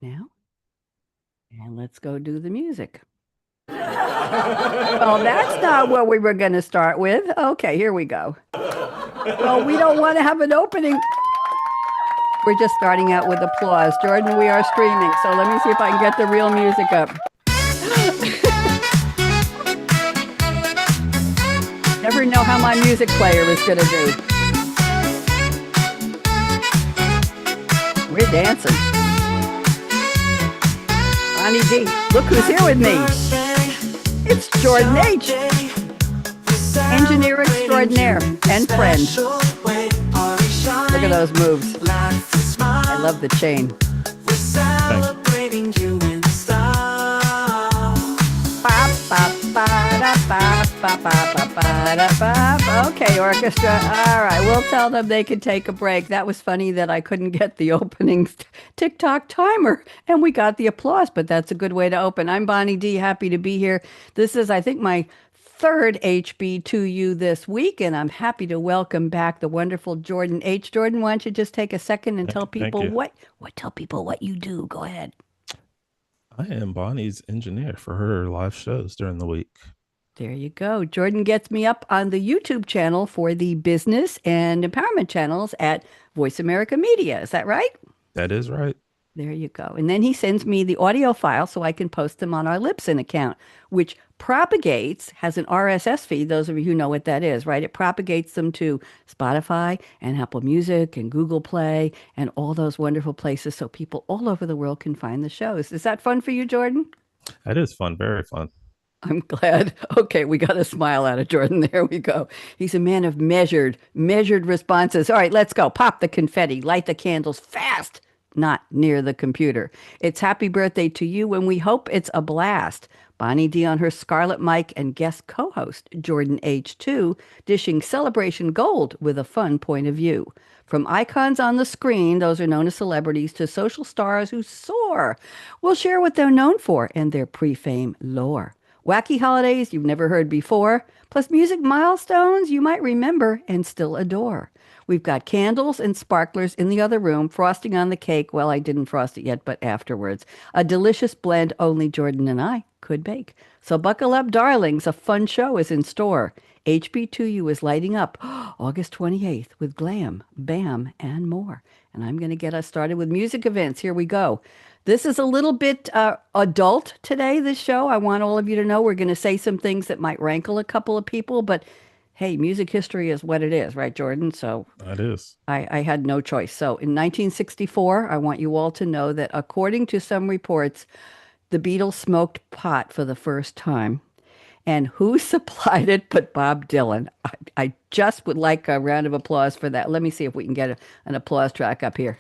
now. And let's go do the music. Well, that's not what we were going to start with. Okay, here we go. Well, we don't want to have an opening. We're just starting out with applause. Jordan, we are streaming, so let me see if I can get the real music up. Never know how my music player is going to do. We're dancing. Bonnie D, look who's here with me. It's Jordan H, engineer extraordinaire and friend. Look at those moves. I love the chain. Okay, orchestra. All right, we'll tell them they can take a break. That was funny that I couldn't get the opening TikTok timer, and we got the applause, but that's a good way to open. I'm Bonnie D, happy to be here. This is, I think, my third HB2U this week, and I'm happy to welcome back the wonderful Jordan H. Jordan, why don't you just take a second and tell people what you do? Go ahead. I am Bonnie's engineer for her live shows during the week. There you go. Jordan gets me up on the YouTube channel for the business and empowerment channels at Voice America Media. Is that right? That is right. There you go. And then he sends me the audio file so I can post them on our Libsyn account, which propagates, has an RSS feed. Those of you who know what that is, right? It propagates them to Spotify and Apple Music and Google Play and all those wonderful places so people all over the world can find the shows. Is that fun for you, Jordan? That is fun. Very fun. I'm glad. Okay, we got a smile out of Jordan. There we go. He's a man of measured responses. All right, let's go. Pop the confetti, light the candles fast, not near the computer. It's happy birthday to you, and we hope it's a blast. Bonnie D on her scarlet mic and guest co-host Jordan H2 dishing celebration gold with a fun point of view. From icons on the screen, those are known as celebrities, to social stars who soar. We'll share what they're known for and their pre-fame lore. Wacky holidays you've never heard before, plus music milestones you might remember and still adore. We've got candles and sparklers in the other room, frosting on the cake. Well, I didn't frost it yet, but afterwards. A delicious blend only Jordan and I could bake. So buckle up, darlings. A fun show is in store. HB2U is lighting up August 28th with glam, bam, and more. And I'm going to get us started with music events. Here we go. This is a little bit adult today, this show. I want all of you to know we're going to say some things that might rankle a couple of people, but hey, music history is what it is, right, Jordan? So That is. I had no choice. So in 1964, I want you all to know that according to some reports, the Beatles smoked pot for the first time. And who supplied it but Bob Dylan? I just would like a round of applause for that. Let me see if we can get an applause track up here.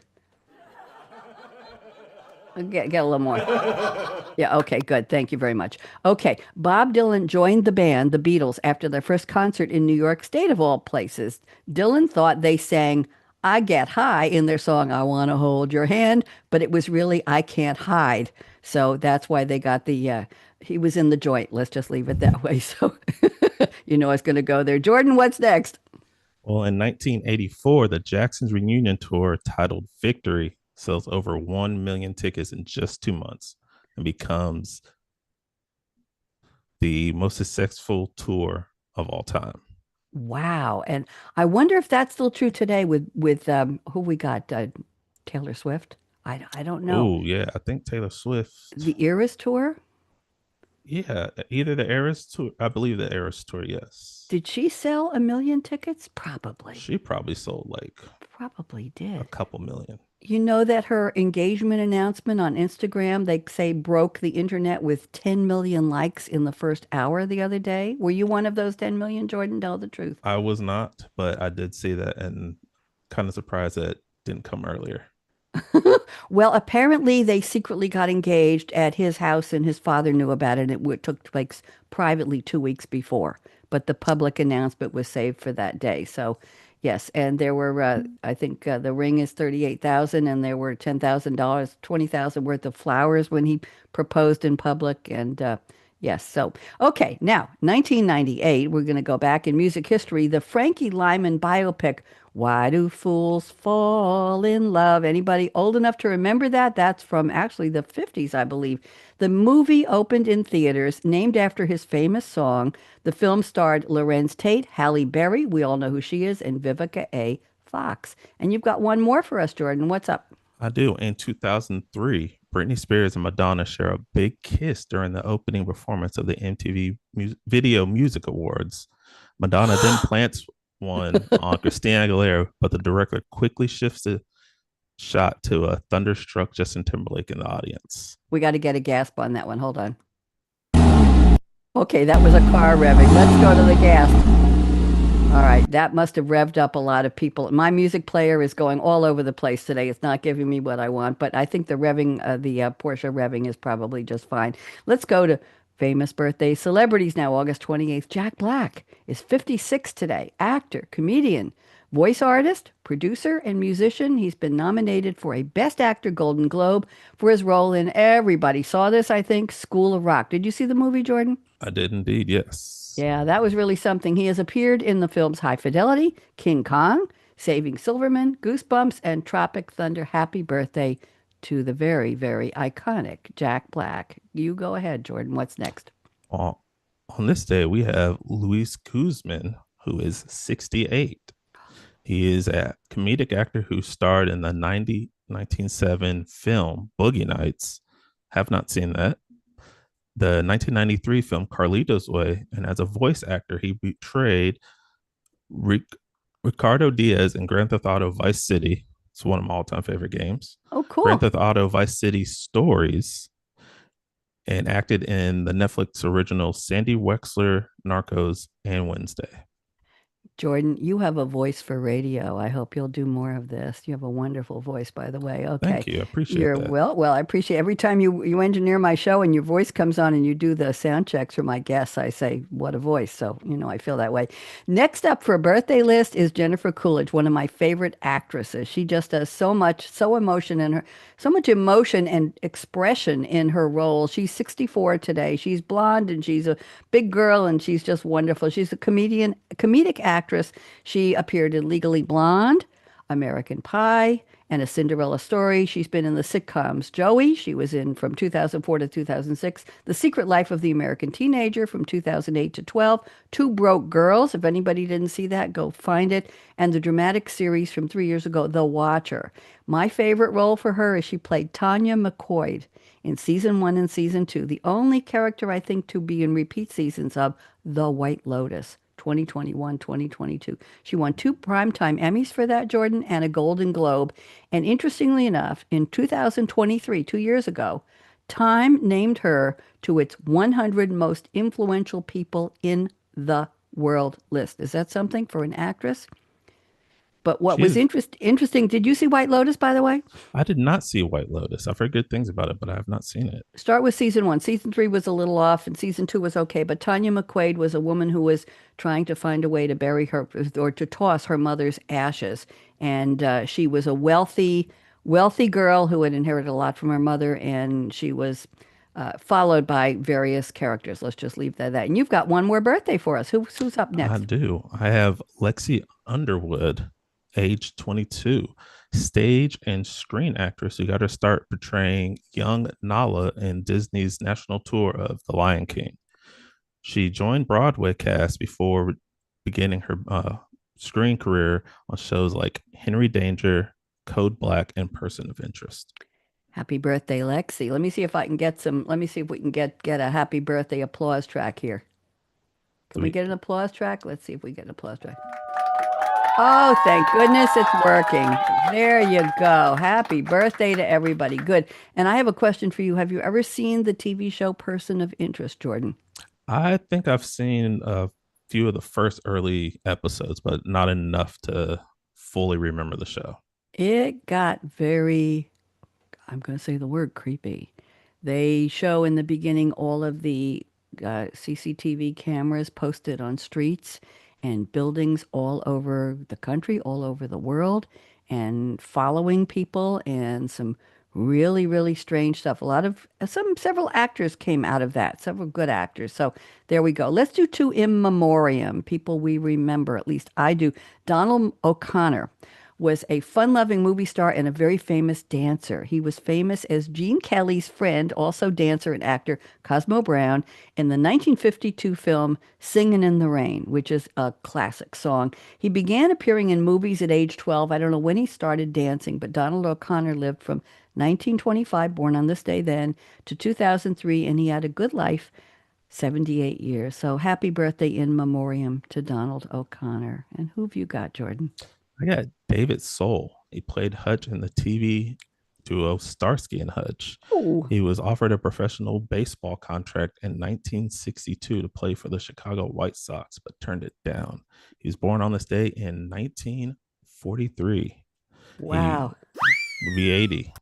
Get a little more. Yeah, okay, good. Thank you very much. Okay, Bob Dylan joined the band, the Beatles, after their first concert in New York State, of all places. Dylan thought they sang I Get High in their song I Want to Hold Your Hand, but it was really I Can't Hide. So that's why they got he was in the joint. Let's just leave it that way. So you know I was going to go there. Jordan, what's next? Well, in 1984, the Jacksons reunion tour titled Victory sells over 1 million tickets in just 2 months and becomes the most successful tour of all time. Wow. And I wonder if that's still true today with who we got, Taylor Swift. I don't know. Oh, yeah. I think Taylor Swift. The Eras tour? Yeah. Either the Eras tour. I believe the Eras tour, yes. Did she sell a million tickets? Probably. She probably sold like Probably a did. couple million. You know that her engagement announcement on Instagram, they say broke the internet with 10 million likes in the first hour the other day. Were you one of those 10 million, Jordan? Tell the truth. I was not, but I did see that and kind of surprised that it didn't come earlier. Well, apparently they secretly got engaged at his house and his father knew about it. And took place privately 2 weeks before, but the public announcement was saved for that day. So, yes, and there were, I think the ring is 38,000 and there were $10,000, 20,000 worth of flowers when he proposed in public. And yes, so, okay, now 1998, we're going to go back in music history. The Frankie Lyman biopic Why do fools fall in love? Anybody old enough to remember that? That's from actually the 50s, I believe. The movie opened in theaters, named after his famous song. The film starred Lorenz Tate, Halle Berry, we all know who she is, and Vivica A. Fox. And you've got one more for us, Jordan. What's up? I do. In 2003, Britney Spears and Madonna share a big kiss during the opening performance of the MTV Video Music Awards. Madonna then plants one on Christina Aguilera, but the director quickly shifts the shot to a thunderstruck Justin Timberlake in the audience. We got to get a gasp on that one. Hold on. Okay, that was a car revving. Let's go to the gasp. All right, that must have revved up a lot of people. My music player is going all over the place today. It's not giving me what I want, but I think the revving, the Porsche revving is probably just fine. Let's go to famous birthday celebrities now. August 28th. Jack Black is 56 today. Actor, comedian, voice artist, producer, and musician. He's been nominated for a Best Actor Golden Globe for his role in Everybody Saw This, I think, School of Rock. Did you see the movie, Jordan? I did indeed, yes. Yeah, that was really something. He has appeared in the films High Fidelity, King Kong, Saving Silverman, Goosebumps, and Tropic Thunder. Happy birthday to the very, very iconic Jack Black. You go ahead, Jordan. What's next? On, on this day, we have Luis Guzman, who is 68. He is a comedic actor who starred in the 1907 film Boogie Nights. Have not seen that. The 1993 film Carlito's Way, and as a voice actor, he betrayed Ric- Ricardo Diaz in Grand Theft Auto Vice City. It's one of my all-time favorite games. Oh, Grand cool. Theft Auto Vice City Stories, and acted in the Netflix original Sandy Wexler, Narcos, and Wednesday. Jordan, you have a voice for radio. I hope you'll do more of this. You have a wonderful voice, by the way. Okay. Thank you. I appreciate You're that. well, I appreciate every time you engineer my show and your voice comes on and you do the sound checks for my guests, I say, what a voice. So, I feel that way. Next up for a birthday list is Jennifer Coolidge, one of my favorite actresses. She just does so much, so much emotion and expression in her role. She's 64 today. She's blonde and she's a big girl and she's just wonderful. She's a comedic actress. She appeared in Legally Blonde, American Pie, and A Cinderella Story. She's been in the sitcoms Joey, she was in from 2004 to 2006, The Secret Life of the American Teenager from 2008 to 12, Two Broke Girls. If anybody didn't see that, go find it. And the dramatic series from 3 years ago, The Watcher. My favorite role for her is she played Tanya McCoy in season one and season two, the only character I think to be in repeat seasons of The White Lotus. 2021, 2022. She won two Primetime Emmys for that, Jordan, and a Golden Globe. And interestingly enough, in 2023, 2 years ago, Time named her to its 100 most influential people in the world list. Is that something for an actress? But what was She's interesting, did you see White Lotus, by the way? I did not see White Lotus. I've heard good things about it, but I have not seen it. Start with season one. Season three was a little off, and season two was okay. But Tanya McQuaid was a woman who was trying to find a way to bury her or to toss her mother's ashes. And she was a wealthy girl who had inherited a lot from her mother, and she was followed by various characters. Let's just leave that at that. And you've got one more birthday for us. Who's up I next? do. I have Lexi Underwood, age 22, stage and screen actress who got her start portraying young Nala in Disney's national tour of The Lion King. She joined Broadway cast before beginning her screen career on shows like Henry Danger, Code Black, and Person of Interest. Happy birthday, Lexi. Let me see if I can get some. Let me see if we can get a happy birthday applause track here. Can we Sweet. get an applause track? Let's see if we get an applause track. Oh, thank goodness it's working. There you go. Happy birthday to everybody. Good. And I have a question for you. Have you ever seen the TV show Person of Interest, Jordan? I think I've seen a few of the first early episodes, but not enough to fully remember the show. It got very, I'm going to say the word creepy. They show in the beginning all of the CCTV cameras posted on streets and buildings all over the country, all over the world, and following people and some Really, really strange stuff. A lot of several actors came out of that, several good actors. So there we go. Let's do two in memoriam, people we remember, at least I do. Donald O'Connor was a fun-loving movie star and a very famous dancer. He was famous as Gene Kelly's friend, also dancer and actor Cosmo Brown, in the 1952 film Singin' in the Rain, which is a classic song. He began appearing in movies at age 12. I don't know when he started dancing, but Donald O'Connor lived from 1925, born on this day then, to 2003, and he had a good life, 78 years. So happy birthday in memoriam to Donald O'Connor. And who've you got, Jordan? I got David Soul. He played Hutch in the TV duo Starsky and Hutch. Oh, He was offered a professional baseball contract in 1962 to play for the Chicago White Sox, but turned it down. He was born on this day in 1943. He wow. would be 80.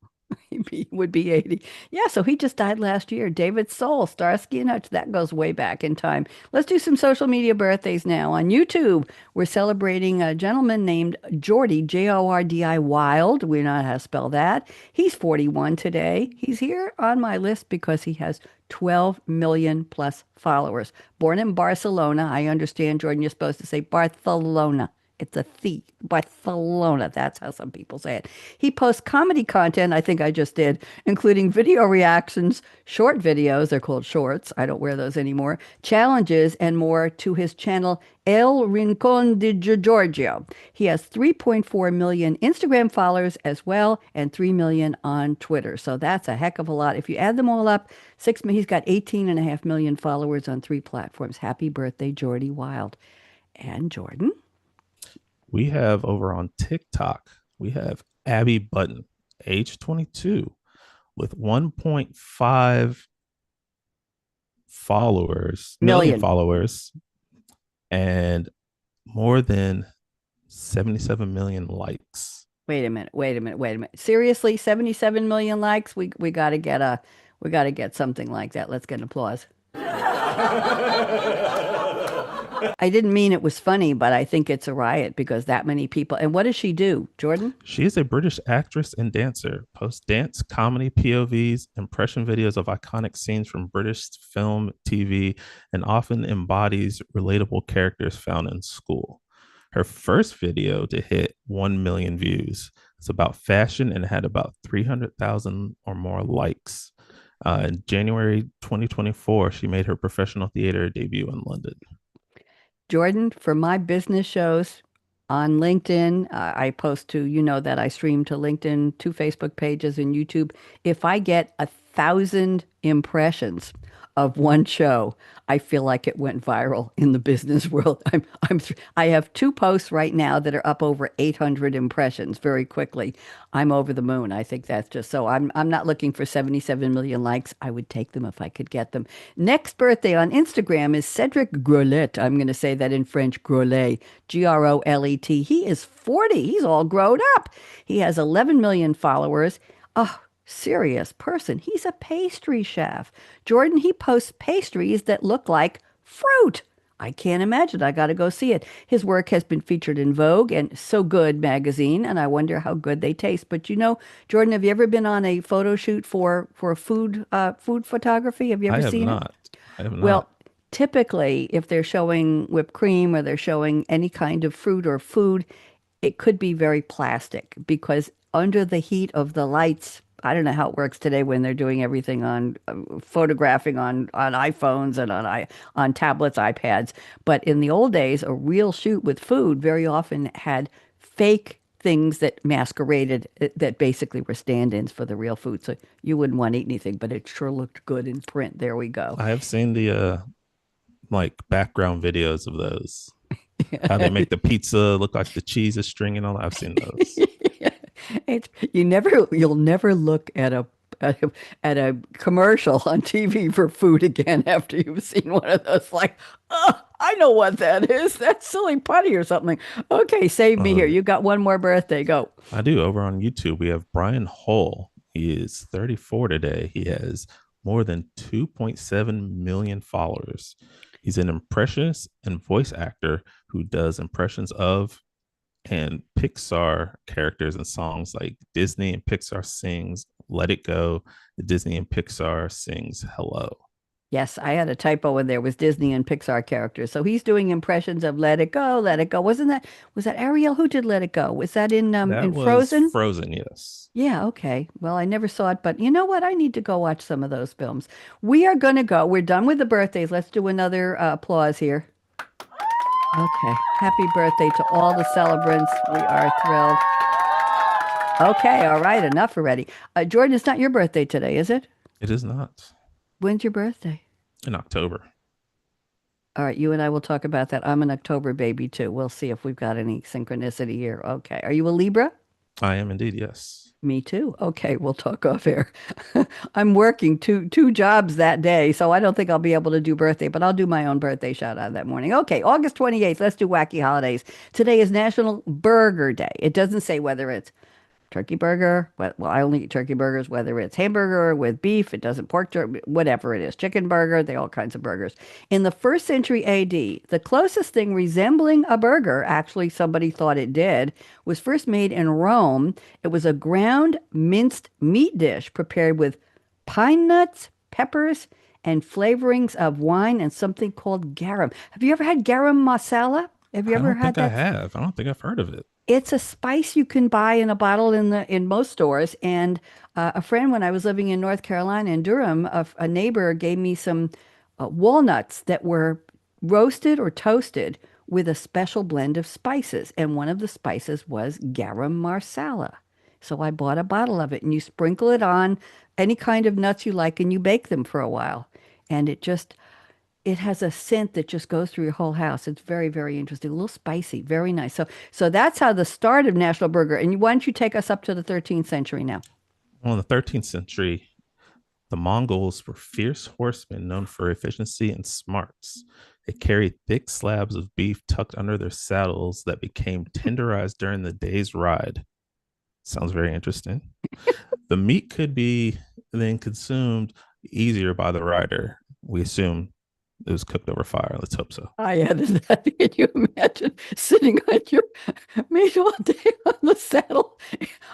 He would be 80. Yeah, so he just died last year. David Soul, Starsky and Hutch. That goes way back in time. Let's do some social media birthdays now. On YouTube, we're celebrating a gentleman named Jordy, Jordi Wild. We know how to spell that. He's 41 today. He's here on my list because he has 12 million plus followers. Born in Barcelona. I understand, Jordan, you're supposed to say Barcelona. It's a thief. Barcelona. That's how some people say it. He posts comedy content, I think I just did, including video reactions, short videos, they're called shorts, I don't wear those anymore, challenges, and more to his channel El Rincon de Giorgio. He has 3.4 million Instagram followers as well, and 3 million on Twitter. So that's a heck of a lot. If you add them all up, he's got 18.5 million followers on 3 platforms. Happy birthday, Jordy Wild. And Jordan? We have over on TikTok, we have Abby Button, age 22, with 1.5 million Million. followers, and more than 77 million likes. Wait a minute, wait a minute, wait a minute. Seriously, 77 million likes? We gotta get a we gotta get something like that. Let's get an applause. I didn't mean it was funny, but I think it's a riot because that many people. And what does she do, Jordan? She is a British actress and dancer, posts dance, comedy, POVs, impression videos of iconic scenes from British film, TV, and often embodies relatable characters found in school. Her first video to hit 1 million views. It's about fashion and had about 300,000 or more likes. In January 2024, she made her professional theater debut in London. Jordan, for my business shows on LinkedIn, I post to, you know, that I stream to LinkedIn, 2 Facebook pages, and YouTube. If I get 1,000 impressions of one show, I feel like it went viral in the business world. I have 2 posts right now that are up over 800 impressions very quickly. I'm over the moon. I think that's just so. I'm not looking for 77 million likes. I would take them if I could get them. Next birthday on Instagram is Cedric Grolet. I'm going to say that in French, Grolet, Grolet. He is 40. He's all grown up. He has 11 million followers. Oh, serious person. He's a pastry chef. Jordan, he posts pastries that look like fruit. I can't imagine. I got to go see it. His work has been featured in Vogue and So Good magazine, and I wonder how good they taste. But you know, Jordan, have you ever been on a photo shoot for food photography? Have you I ever have seen it? not. I have not. Well, typically, if they're showing whipped cream or they're showing any kind of fruit or food, it could be very plastic because under the heat of the lights, I don't know how it works today when they're doing everything on photographing on iPhones and on tablets, iPads. But in the old days, a real shoot with food very often had fake things that masqueraded that basically were stand-ins for the real food. So you wouldn't want to eat anything, but it sure looked good in print. There we go. I have seen the like background videos of those. How they make the pizza look like the cheese is stringing on. I've seen those. You'll never look at a at a commercial on TV for food again after you've seen one of those. Like, oh, I know what that is. That's silly putty or something. Okay, save me here. Um, You got one more birthday. Go. I do. Over on YouTube, we have Brian Hull. He is 34 today. He has more than 2.7 million followers. He's an impressionist and voice actor who does impressions of and Pixar characters and songs like Disney and Pixar sings Let It Go, the Disney and Pixar sings Hello. Yes, I had a typo in there with Disney and Pixar characters. So he's doing impressions of Let It Go, Let It Go. Was that Ariel who did Let It Go? Was that That in was Frozen? Frozen, yes. Yeah, okay. Well, I never saw it, but you know what? I need to go watch some of those films. We are going to go. We're done with the birthdays. Let's do another applause here. Okay. Happy birthday to all the celebrants. We are thrilled. Okay, all right, enough already. Jordan, it's not your birthday today, is it? It is not When's your birthday? in October. All right, you and I will talk about that. I'm an October baby too. We'll see if we've got any synchronicity here. Okay. Are you a Libra? I am indeed, yes. Me too. Okay, we'll talk off air. I'm working two jobs that day, so I don't think I'll be able to do birthday, but I'll do my own birthday shout out that morning. Okay, August 28th. Let's do wacky holidays. Today is National Burger Day. It doesn't say whether it's turkey burger. Well, I only eat turkey burgers, whether it's hamburger with beef, it doesn't whatever it is, chicken burger, they all kinds of burgers. In the first century AD, the closest thing resembling a burger, actually somebody thought it did, was first made in Rome. It was a ground minced meat dish prepared with pine nuts, peppers, and flavorings of wine and something called garum. Have you ever had garum masala? Have you I ever don't had think I that? have. I don't think I've heard of it. It's a spice you can buy in a bottle in most stores. And a friend, when I was living in North Carolina in Durham, a neighbor gave me some walnuts that were roasted or toasted with a special blend of spices. And one of the spices was garum marsala. So I bought a bottle of it, and you sprinkle it on any kind of nuts you like, and you bake them for a while. And it has a scent that just goes through your whole house. It's very, very interesting. A little spicy, very nice. So that's how the start of National Burger. And why don't you take us up to the 13th century now? Well, in the 13th century, the Mongols were fierce horsemen known for efficiency and smarts. They carried thick slabs of beef tucked under their saddles that became tenderized during the day's ride. Sounds very interesting. The meat could be then consumed easier by the rider. We assume it was cooked over fire. Let's hope so. I added that. Can you imagine sitting on your meat all day on the saddle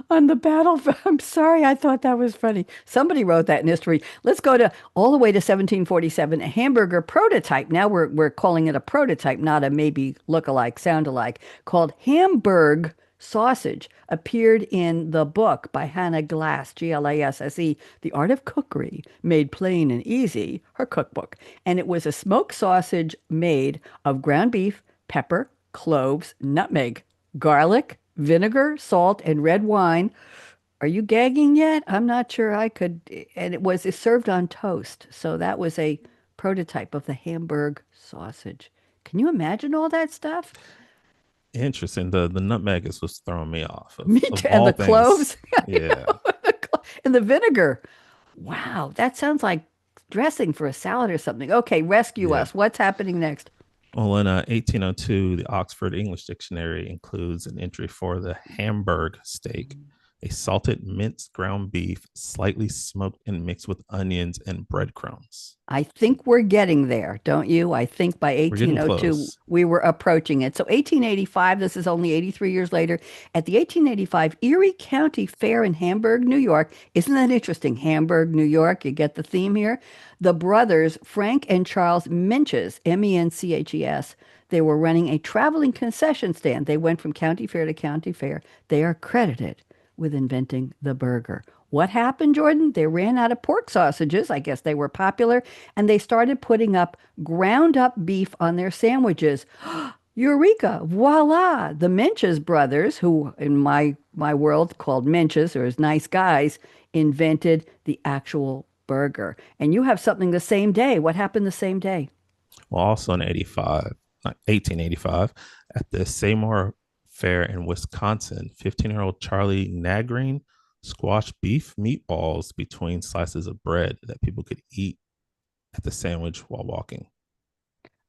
on the battlefield? I'm sorry, I thought that was funny. Somebody wrote that in history. Let's go to all the way to 1747. A hamburger prototype. Now we're calling it a prototype, not a maybe look-alike, sound-alike, called Hamburg sausage appeared in the book by Hannah Glass, Glasse, The Art of Cookery, Made Plain and Easy, her cookbook. And it was a smoked sausage made of ground beef, pepper, cloves, nutmeg, garlic, vinegar, salt, and red wine. Are you gagging yet? I'm not sure I could. And it's served on toast. So that was a prototype of the Hamburg sausage. Can you imagine all that stuff? Interesting. The nutmeg is what's throwing me off Me of too. And all the things. cloves. Yeah. And the vinegar. Wow, that sounds like dressing for a salad or something. Okay, rescue Yeah. us. What's happening next? Well, in 1802, the Oxford English Dictionary includes an entry for the Hamburg steak, a salted minced ground beef, slightly smoked and mixed with onions and breadcrumbs. I think we're getting there, don't you? I think by We're getting 1802 close. we were approaching it. So 1885, this is only 83 years later, at the 1885 Erie County Fair in Hamburg, New York. Isn't that interesting? Hamburg, New York. You get the theme here. The brothers, Frank and Charles Menches, Menches, they were running a traveling concession stand. They went from county fair to county fair. They are credited with inventing the burger. What happened, Jordan? They ran out of pork sausages. I guess they were popular, and they started putting up ground up beef on their sandwiches. Eureka! Voila! The Menches brothers, who in my world called Menches or as nice guys, invented the actual burger. And you have something the same day. What happened the same day? Well, also in 1885, at the Seymour Fair in Wisconsin, 15-year-old Charlie Nagreen squashed beef meatballs between slices of bread that people could eat at the sandwich while walking.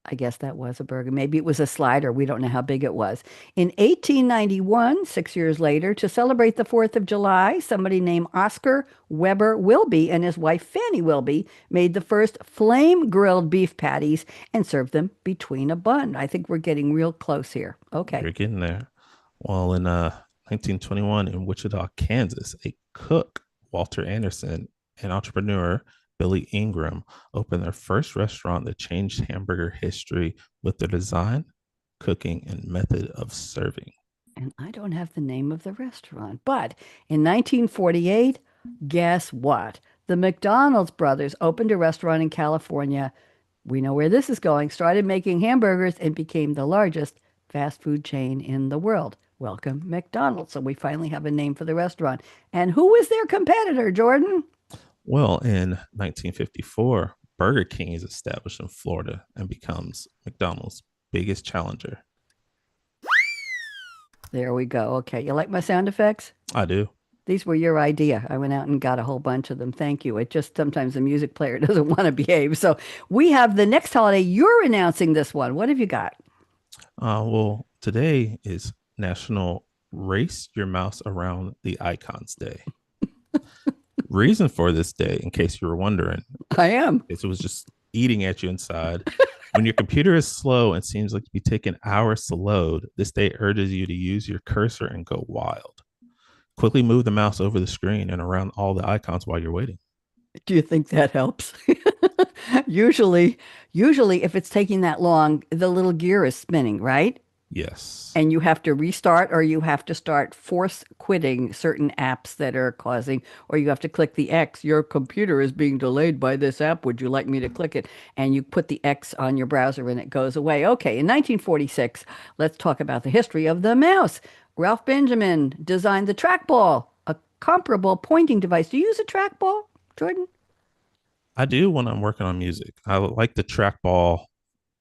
I guess that was a burger. Maybe it was a slider. We don't know how big it was. In 1891, 6 years later, to celebrate the 4th of July, somebody named Oscar Weber Wilby and his wife Fanny Wilby made the first flame grilled beef patties and served them between a bun. I think we're getting real close here. Okay. You're getting there. Well, in 1921 in Wichita, Kansas, a cook Walter Anderson and entrepreneur Billy Ingram opened their first restaurant that changed hamburger history with the design, cooking, and method of serving. And I don't have the name of the restaurant. But in 1948, guess what? The McDonald's brothers opened a restaurant in California. We know where this is going. Started making hamburgers and became the largest fast food chain in the world. Welcome, McDonald's. So we finally have a name for the restaurant. And who was their competitor, Jordan? Well, in 1954, Burger King is established in Florida and becomes McDonald's biggest challenger. There we go. Okay. You like my sound effects? I do. These were your idea. I went out and got a whole bunch of them. Thank you. It just sometimes the music player doesn't want to behave. So we have the next holiday. You're announcing this one. What have you got? Well, today is National Race Your Mouse Around the Icons Day. Reason for this day, in case you were wondering, I am. is it was just eating at you inside. When your computer is slow and seems like to be taking hours to load, this day urges you to use your cursor and go wild. Quickly move the mouse over the screen and around all the icons while you're waiting. Do you think that helps? Usually, if it's taking that long, the little gear is spinning, right? Yes. And you have to restart or you have to start force quitting certain apps that are causing, or you have to click the X. Your computer is being delayed by this app. Would you like me to click it? And you put the X on your browser and it goes away. Okay, in 1946, let's talk about the history of the mouse. Ralph Benjamin designed the trackball, a comparable pointing device. Do you use a trackball, Jordan? I do when I'm working on music. I like the trackball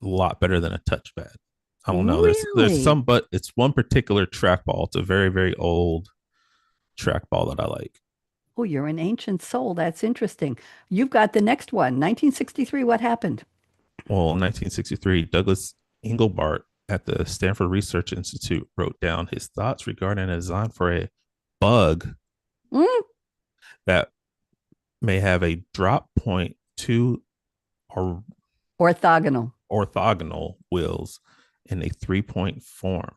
a lot better than a touchpad. I don't know. There's some, but it's one particular trackball. It's a very, very old trackball that I like. Oh, you're an ancient soul. That's interesting. You've got the next one. 1963, what happened? Well, in 1963, Douglas Engelbart at the Stanford Research Institute wrote down his thoughts regarding a design for a bug that may have a drop point to or orthogonal wheels in a 3-point form.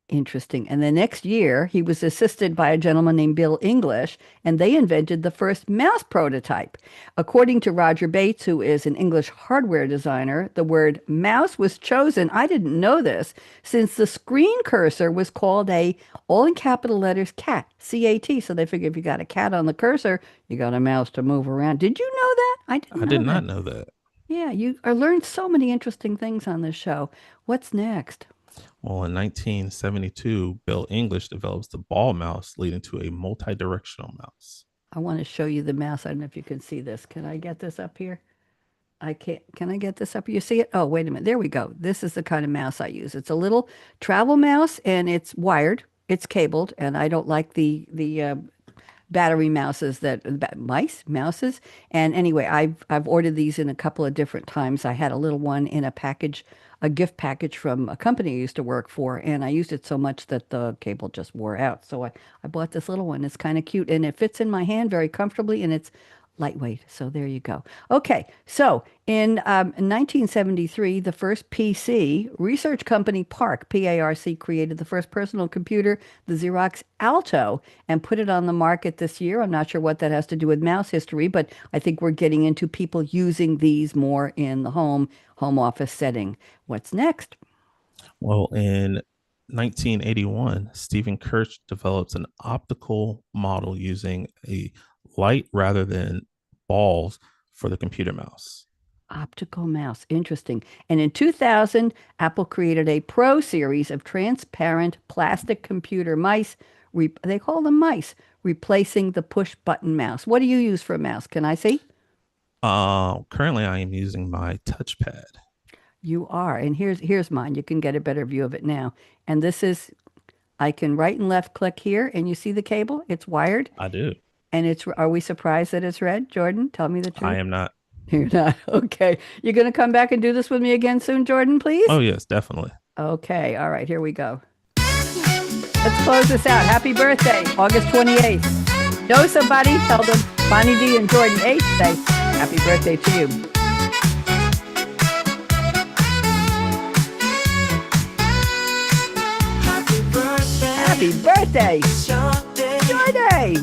Interesting. And the next year, he was assisted by a gentleman named Bill English, and they invented the first mouse prototype. According to Roger Bates, who is an English hardware designer, the word mouse was chosen, I didn't know this, since the screen cursor was called all in capital letters, cat, C-A-T. So they figure if you got a cat on the cursor, you got a mouse to move around. Did you know that? I did not know that. Yeah, I learned so many interesting things on this show. What's next? Well, in 1972, Bill English develops the ball mouse, leading to a multi-directional mouse. I want to show you the mouse. I don't know if you can see this. Can I get this up here? I can't. Can I get this up? You see it? Oh, wait a minute. There we go. This is the kind of mouse I use. It's a little travel mouse, and it's wired. It's cabled, and I don't like the battery mouses mouses. And anyway, I've ordered these in a couple of different times. I had a little one in a gift package from a company I used to work for, and I used it so much that the cable just wore out. So I bought this little one. It's kind of cute, and it fits in my hand very comfortably, and it's lightweight. So there you go. Okay, so in 1973, the first PC research company PARC created the first personal computer, the Xerox Alto, and put it on the market this year. I'm not sure what that has to do with mouse history, but I think we're getting into people using these more in the home office setting. What's next? Well, in 1981, Stephen Kirch develops an optical model using a light rather than balls for the computer mouse. Optical mouse. Interesting. And in 2000, Apple created a Pro series of transparent plastic computer mice. They call them mice, replacing the push button mouse. What do you use for a mouse? Can I see? Currently, I am using my touchpad. You are. And here's mine. You can get a better view of it now. And this is, I can right and left click here, and you see the cable? It's wired. I do. And are we surprised that it's red? Jordan, tell me the truth. I am not. You're not. Okay. You're going to come back and do this with me again soon, Jordan, please? Oh, yes, definitely. Okay. All right. Here we go. Let's close this out. Happy birthday, August 28th. Know somebody? Tell them Bonnie D and Jordan H. say happy birthday to you. Happy birthday. It's your day. Your day.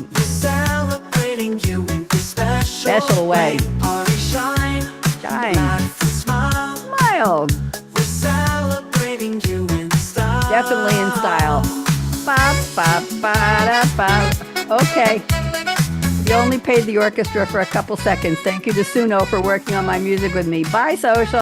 celebrating you in this Special way. Party shine, Shine. laugh and smile. Smile. We're celebrating you in style. Definitely in style. Ba, ba, ba, da, ba. Okay. You only paid the orchestra for a couple seconds. Thank you to Suno for working on my music with me. Bye, social.